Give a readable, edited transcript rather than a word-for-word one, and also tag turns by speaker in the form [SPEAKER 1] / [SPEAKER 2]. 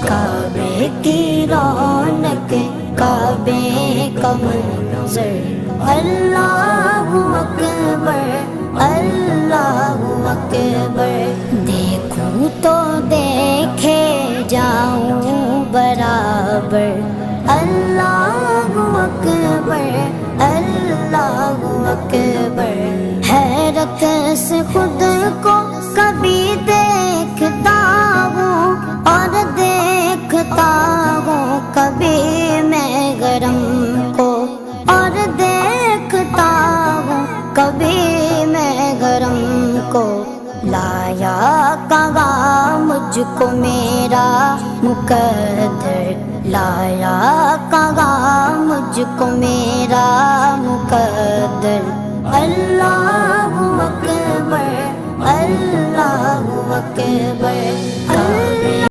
[SPEAKER 1] کعبے کی رونق کعبے کا منظر اللہ اکبر اللہ اکبر دیکھوں تو دیکھے جاؤں برابر اللہ اکبر اللہ اکبر حیرت سے خود کو کبھی دیکھتا ہوں اور دیکھتا ہوں کبھی میں گرم کو اور دیکھتا ہوں کبھی میں گرم کو لایا کہاں مجھ کو میرا مقدر لایا کہاں مجھ کو میرا مقدر اللہ اکبر اللہ اکبر